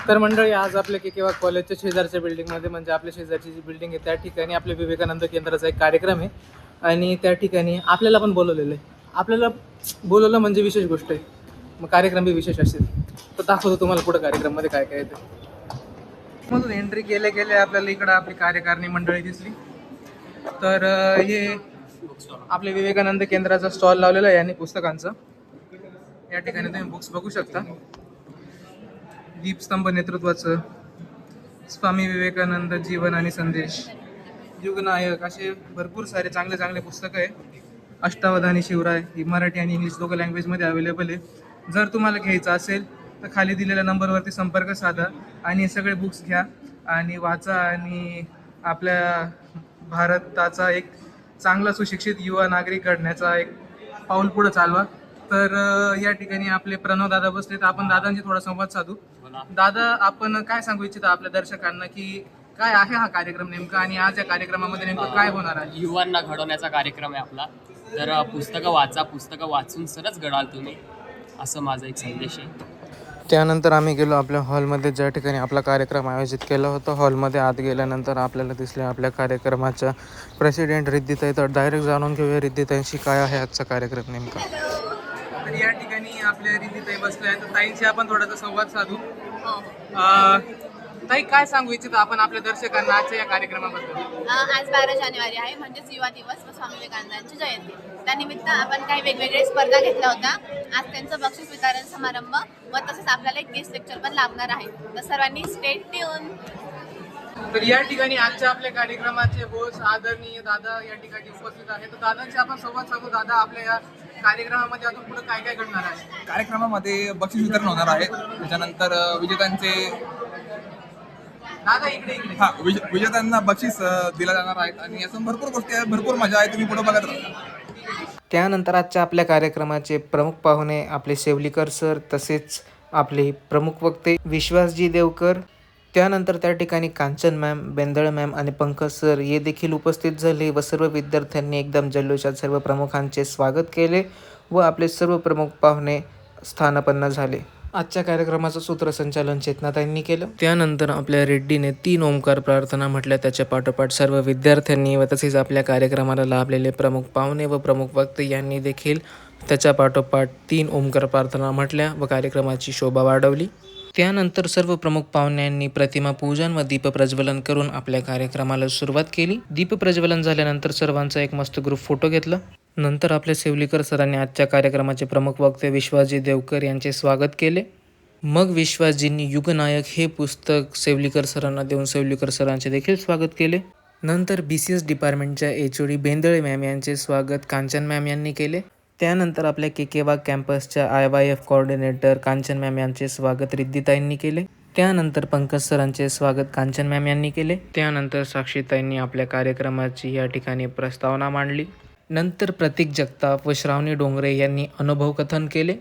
तर मंडळी आज आपल्या किंवा कॉलेजच्या शेजारच्या बिल्डिंगमध्ये म्हणजे आपल्या शेजारची जी बिल्डिंग आहे त्या ठिकाणी आपल्या विवेकानंद केंद्राचा एक कार्यक्रम आहे आणि त्या ठिकाणी आपल्याला पण बोलवलेलं आहे. आपल्याला बोलवलं म्हणजे विशेष गोष्ट आहे, मग कार्यक्रम बी विशेष असेल. तर दाखवतो तुम्हाला पुढं कार्यक्रममध्ये काय काय येतं. मधून एंट्री केल्या केल्या आपल्याला इकडं आपली कार्यकारिणी मंडळी दिसली. तर हे आपल्या विवेकानंद केंद्राचा स्टॉल लावलेला आहे आणि पुस्तकांचं. या ठिकाणी तुम्ही बुक्स बघू शकता. दीपस्तंभ नेतृत्वाचं, स्वामी विवेकानंद जीवन आणि संदेश, युगनायक, असे भरपूर सारे चांगले चांगले पुस्तकं आहे. अष्टावधानी शिवराय ही मराठी आणि इंग्लिश दोघं लँग्वेजमध्ये अवेलेबल आहे. जर तुम्हाला घ्यायचं असेल तर खाली दिलेल्या नंबरवरती संपर्क साधा आणि हे सगळे बुक्स घ्या आणि वाचा आणि आपल्या भारताचा एक चांगला सुशिक्षित युवा नागरिक घडण्याचा एक पाऊल पुढं चालवा. तर या ठिकाणी आपले प्रणव दादा बसले, तर आपण दादांशी थोडा संवाद साधू. दादा, आपण काय सांगू इच्छिता आपल्या दर्शकांना की काय आहे हा कार्यक्रम नेमका आणि आज या कार्यक्रमामध्ये नेमकं काय होणार आहे? युवांना घडवण्याचा कार्यक्रम आहे आपला. तर पुस्तकं वाचा, पुस्तकं वाचून सरच घडाल तुम्ही, असं माझा एक संदेश आहे. त्यानंतर आम्ही गेलो आपल्या हॉलमध्ये, ज्या ठिकाणी आपला कार्यक्रम आयोजित केला होता. हॉलमध्ये आत गेल्यानंतर आपल्याला दिसले आपल्या कार्यक्रमाच्या प्रेसिडेंट रिद्धिताई. तर डायरेक्ट जाणून घेऊया रिद्धिताईंशी काय आहे आजचा कार्यक्रम नेमका. तर या ठिकाणी आपल्या रिद्धिताई बसल्या आहेत, तर ताईंशी आपण थोडासा संवाद साधू. ताई, काय सांगू इच्छिता आपण आपल्या दर्शकांना आजच्या या कार्यक्रमाबद्दल? आज 12 जानेवारी आहे, म्हणजेच युवा दिवस व स्वामी विवेकानंदांची जयंती. त्यानिमित्त आपण काही वेगवेगळे स्पर्धा घेतल्या होत्या. आज त्यांचं बक्षीस वितरण समारंभ व तसेच आपल्याला एक गेस्ट लेक्चर पण लाभणार आहे. तर सर्वांनी स्टे ट्यून. तर या ठिकाणी आजच्या आपल्या कार्यक्रमाचे होस्ट आदरणीय दादा या ठिकाणी उपस्थित आहेत. तर दादांशी आपण संवाद साधू. दादा, आपल्या या कार्यक्रमामध्ये आता पुढे काय काय घडणार आहे? कार्यक्रमामध्ये बक्षीस वितरण होणार आहे. त्याच्यानंतर विजेत्यांचे दादा इकडे विजेत्यांना बक्षीस दिला जाणार आहेत आणि असं भरपूर गोष्टी आहेत, भरपूर मजा आहे. तुम्ही पुढे बघत राहा. त्यानंतर आजच्या आपल्या कार्यक्रमाचे प्रमुख पाहुणे आपले शेवलीकर सर, तसेच आपले प्रमुख वक्ते विश्वासजी देवकर. त्यानंतर त्या ठिकाणी कांचन मॅम, बेंदळ मॅम आणि पंकज सर हे देखील उपस्थित झाले व सर्व विद्यार्थ्यांनी एकदम जल्लोषात सर्व प्रमुखांचे स्वागत केले व आपले सर्व प्रमुख पाहुणे स्थानापन्न झाले. आजच्या कार्यक्रमाचं सूत्रसंचालन चेतनाताईंनी केलं. त्यानंतर आपल्या रेड्डीने 3 ओंकार प्रार्थना म्हटल्या. त्याच्या पाठोपाठ सर्व विद्यार्थ्यांनी व तसेच आपल्या कार्यक्रमाला लाभलेले प्रमुख पाहुणे व प्रमुख वक्ते यांनी देखील त्याच्या पाठोपाठ 3 ओंकार प्रार्थना म्हटल्या व कार्यक्रमाची शोभा वाढवली. त्यानंतर सर्व प्रमुख पाहुण्यांनी प्रतिमा पूजन व दीपप्रज्वलन करून आपल्या कार्यक्रमाला सुरुवात केली. दीपप्रज्वलन झाल्यानंतर सर्वांचा एक मस्त ग्रुप फोटो घेतला. नंतर आपल्या सेवलीकर सरांनी आजच्या कार्यक्रमाचे प्रमुख वक्ते विश्वासजी देवकर यांचे स्वागत केले. मग विश्वासजींनी युगनायक हे पुस्तक सेवलीकर सरांना देऊन सेवलीकर सरांचे देखील स्वागत केले. नंतर BCS डिपार्टमेंटच्या HOD बेंदळे मॅम यांचे स्वागत कांचन मॅम यांनी केले. त्यानंतर आपल्या केकेवाग कॅम्पसच्या IYF कोऑर्डिनेटर कांचन मॅम यांचे स्वागत रिद्धिताईंनी केले. त्यानंतर पंकज सरांचे स्वागत कांचन मॅम यांनी केले. त्यानंतर साक्षीताईंनी आपल्या कार्यक्रमाची या ठिकाणी प्रस्तावना मांडली. नंतर प्रतीक जगताप व श्रावणी डोंगरे यांनी अनुभव कथन केले.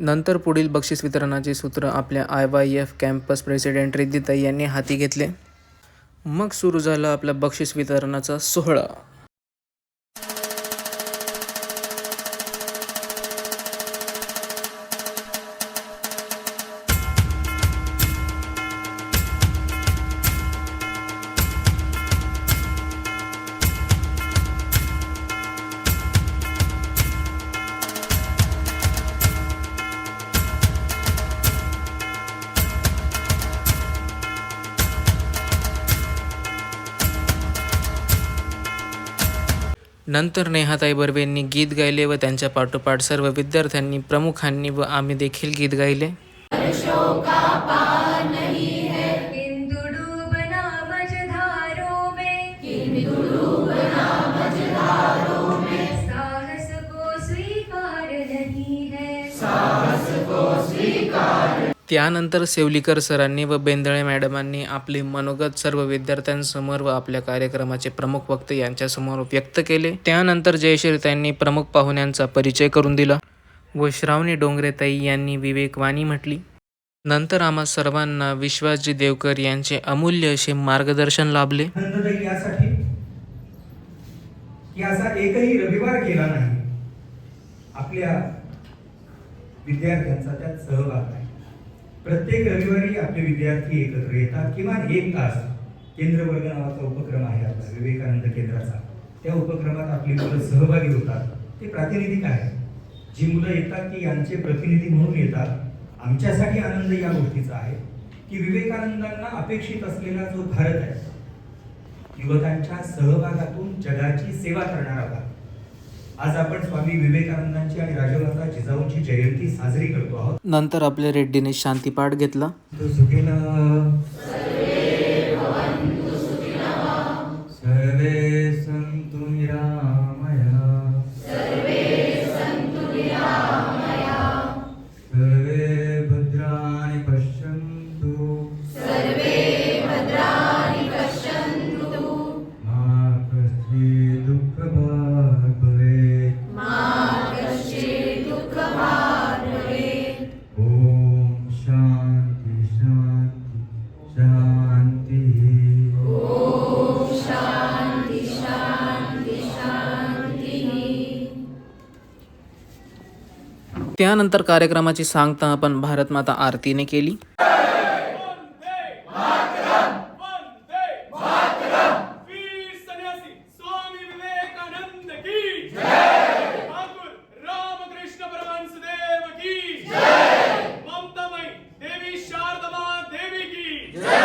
नंतर पुढील बक्षीस वितरणाचे सूत्र आपल्या IYF कॅम्पस प्रेसिडेंट रिद्धिताई यांनी हाती घेतले. मग सुरू झाला आपला बक्षीस वितरणाचा सोहळा. नंतर नेहाताई बर्वेंनी गीत गायले व त्यांच्या पाठोपाठ सर्व विद्यार्थ्यांनी, प्रमुखांनी व आम्ही देखील गीत गायले. त्यानंतर सेवलीकर सरांनी व बेंदळे मॅडमांनी आपले मनोगत सर्व विद्यार्थ्यांसमोर व आपल्या कार्यक्रमाचे प्रमुख वक्ते यांच्यासमोर व्यक्त केले. त्यानंतर जयश्रीताईंनी प्रमुख पाहुण्यांचा परिचय करून दिला व श्रावणी डोंगरेताई यांनी विवेकवाणी म्हटली. नंतर आम्हा सर्वांना विश्वासजी देवकर यांचे अमूल्य असे मार्गदर्शन लाभले. यासाठी की असा एकही रविवार गेला नाही आपल्या विद्यार्थ्यांचा त्यात सहभाग आहे. प्रत्येक रविवारी आपले विद्यार्थी एकत्र येतात. किमान 1 तास केंद्रवर्ग नावाचा उपक्रम आहे आपला विवेकानंद केंद्राचा. त्या उपक्रमात आपली मुलं सहभागी होतात. ते प्रातिनिधिक आहे. जी मुलं येतात ती यांचे प्रतिनिधी म्हणून येतात. आमच्यासाठी आनंद या गोष्टीचा आहे की विवेकानंदांना अपेक्षित असलेला जो भारत आहे, युवकांच्या सहभागातून जगाची सेवा करणार आहोत. आज आपण स्वामी विवेकानंदांची आणि राजमाता जिजाऊंची जयंती साजरी करतो आहोत. नंतर आपल्या रेड्डीने शांतीपाठ घेतला. तो सुखिनः सर्वे सन्तु निरामया सर्वे भद्राणि पश्यन्तु मा कश्चित् दुःखभाग् भवेत्. ॐ शान्ति शान्ति शान्तिः. त्यानंतर कार्यक्रमाची सांगता आपण भारतमाता आरतीने केली. वीर सन्यासी स्वामी विवेकानंद की जय, ठाकुर रामकृष्ण परमहंस देव की जय, ममतामयी देवी शारदा देवी की जय,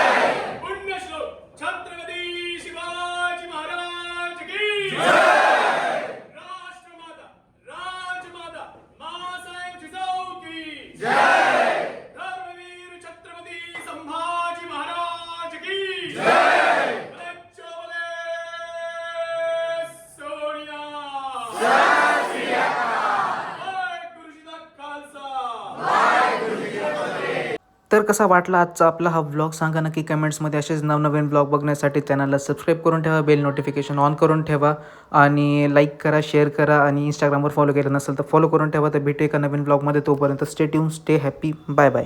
पुण्य श्लोक छत्रपति शिवाजी महाराज की जय, राष्ट्रमाता राजमाता माँसाहेब जिजाऊ की जय, धर्मवीर छत्रपति संभाजी महाराज की जय. तर कसा वाटला आजचा आपला हा व्लॉग सांगा नक्की कमेंट्समध्ये. असेच नवनवीन व्लॉग बघण्यासाठी चॅनलला सबस्क्राईब करून ठेवा, बेल नोटिफिकेशन ऑन करून ठेवा आणि लाईक करा, शेअर करा आणि इंस्टाग्रामवर फॉलो केलं नसेल तर फॉलो करून ठेवा. तर भेटू एका नवीन व्लॉगमध्ये. तोपर्यंत stay tune, stay happy, bye bye.